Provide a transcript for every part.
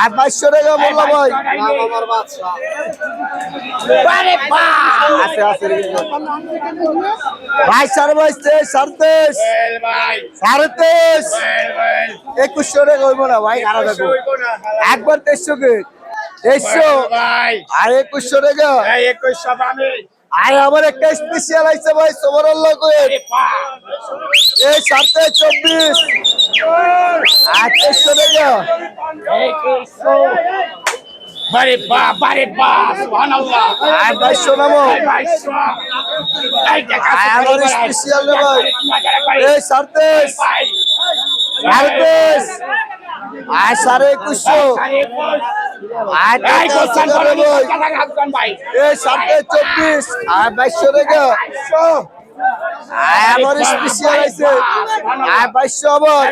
আর 2200 টাকা বললাম ভাই। আছে আছে ভাই 23 23 2100 টাকা হইব না ভাই, আরো দেখো একবার 2300 কে 2300 আর 2100 টাকা। আর আমার একটা স্পেশাল আইছে ভাই সুবহানাল্লাহ কই এই 24 আর 2300 টাকা। বারে বা সুবহানাল্লাহ আর 2200 নামো আমার স্পেশাল রে ভাই এই 27 28 আর 2150 আর এই 24 আর 2200 টাকা। আমার স্পেশাল আছে আর 2200 আবার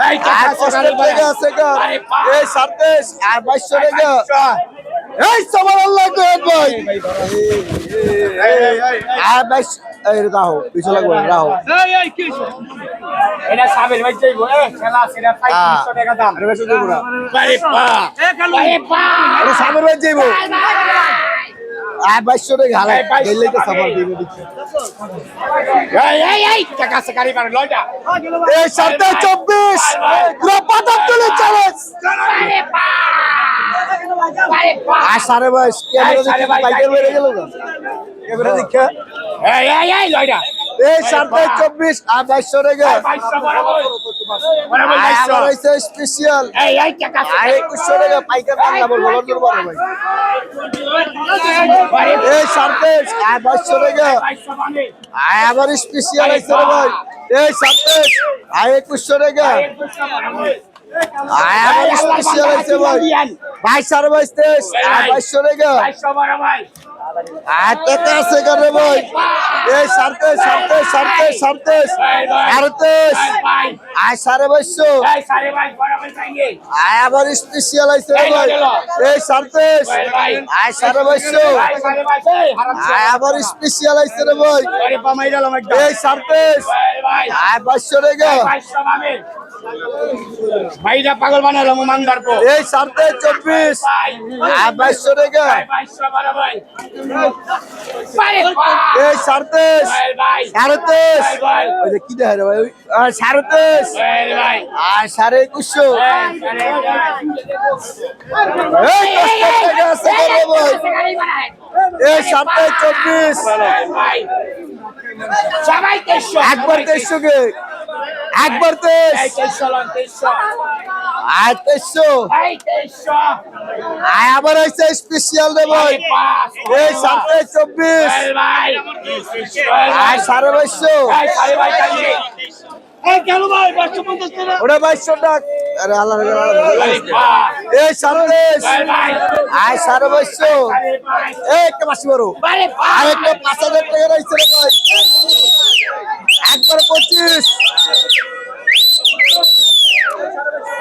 আর 500 টাকা আছে গা এই 27 আর 2200 টাকা। এই সুবহানাল্লাহ কই ভাই আর 22 এই রাহো পিছু লাগবে রাহো এটা সাবের ভাই যাইবো খেলা সেটা 3500 টাকা দাম। আরে বেশি দেব না বারে বা আরে সাবের ভাই যাইবো আর 2200 টাকা হালাই গেলে তো সাবার দিয়ে দিচ্ছে। এই টাকা সে গাড়ি মানে লয়টা এই 24 গ্রুপ আব্দুল চ্যালেঞ্জ আর 22 ক্যামেরা দেখে বাইকের বেরে গেল না ক্যামেরা দেখে এই লয়টা এই 24 আর 2200 টাকা। 2200 বরাবর আমার হইছে স্পেশাল এই টাকা আর 2100 টাকা পাইকার দাম না বলবো বড় বড় ভাই এই 27 আর 2200 টাকা। আর আমার স্পেশাল আছে রে ভাই এই 27 আর 2100 টাকা। আর আমার স্পেশাল আছে ভাই 22 আর 22 আর 2200 টাকা। 2200 বরাবর আর টাকা আছে করে ভাই এই 27 27 27 28 আর 2250 এই 22.5 বরাবর চাইয়ে আর আমার স্পেশাল আছে রে ভাই এই 27 আর 2250 আর আমার স্পেশাল আছে রে ভাই আরে পামাই দিলাম একদম এই 27 আর 2200 টাকা। 2200 পাবে ভাইরা পাগল বানালো মানদার পো এই 27 24 আর 2200 টাকা। 2200 বরাবর পারে এই 27 27 ওই যে কি দেখা রে ভাই আর 27 ভাই আর 2150 এই 10 টাকা আছে রে ভাই এই 27 24 সবাই 2300 একবার 2300 কে একবার 23 2300 আর 2300 এই 2300 আর আবার হইছে স্পেশাল রে ভাই এই 27 24 ভাই আর 2250 এই সাড়ে ভাই চাইয়ে এই কেন ভাই 250 টাকা ওরে 2200 টাকা। আরে আল্লাহ এই 27 আর 2250 এই কে মাসি বড় আর একটা 5000 টাকা রাইছে রে ভাই একবার 25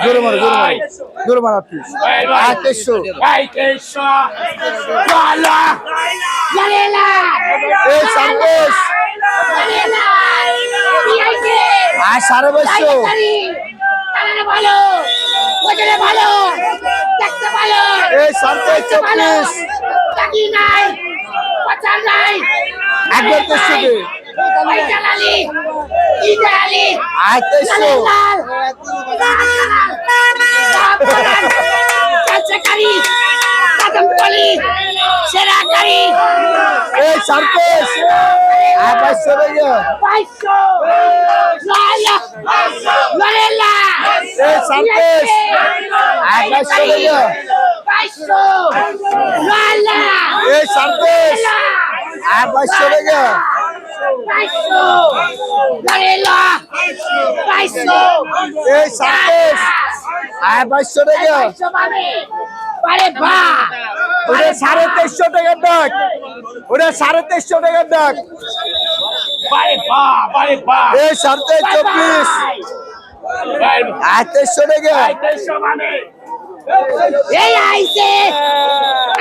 জোরে মারো জোরে মারো প্লিজ আর 2300 এই 2300 ওয়ালা লালেলা এই 27 আর 2250 ভালো ওজনে ভালো দেখতে ভালো এই 27 24 চাকি নাই পাচার নাই একবার 2300 কে ওই চালালি কি চালালি আর 2300 কাঁচাকারি কাদম কলি সেরা কারি এই 27 আর 2200 টাকা 2200 লালা লালেলা এই 27 আর 2200 টাকা 2200 লালা এই 27 আর 2200 টাকা 2200 লালেলা 2200 এই 27 আর 2200 টাকা 2200 পাবে আরে বা ওটা 2350 টাকার ডাক ওটা 2350 টাকার ডাক বারে বা এই 2724 আর 2300 টাকা এই আইছে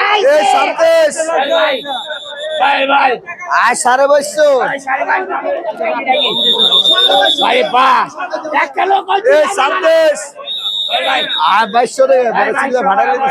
এই 27 ভাই আর 2250 ভাই বা এক কিলো এই 27 আর 2200 টাকা ভাড়া ছিল ভাড়া নিয়ে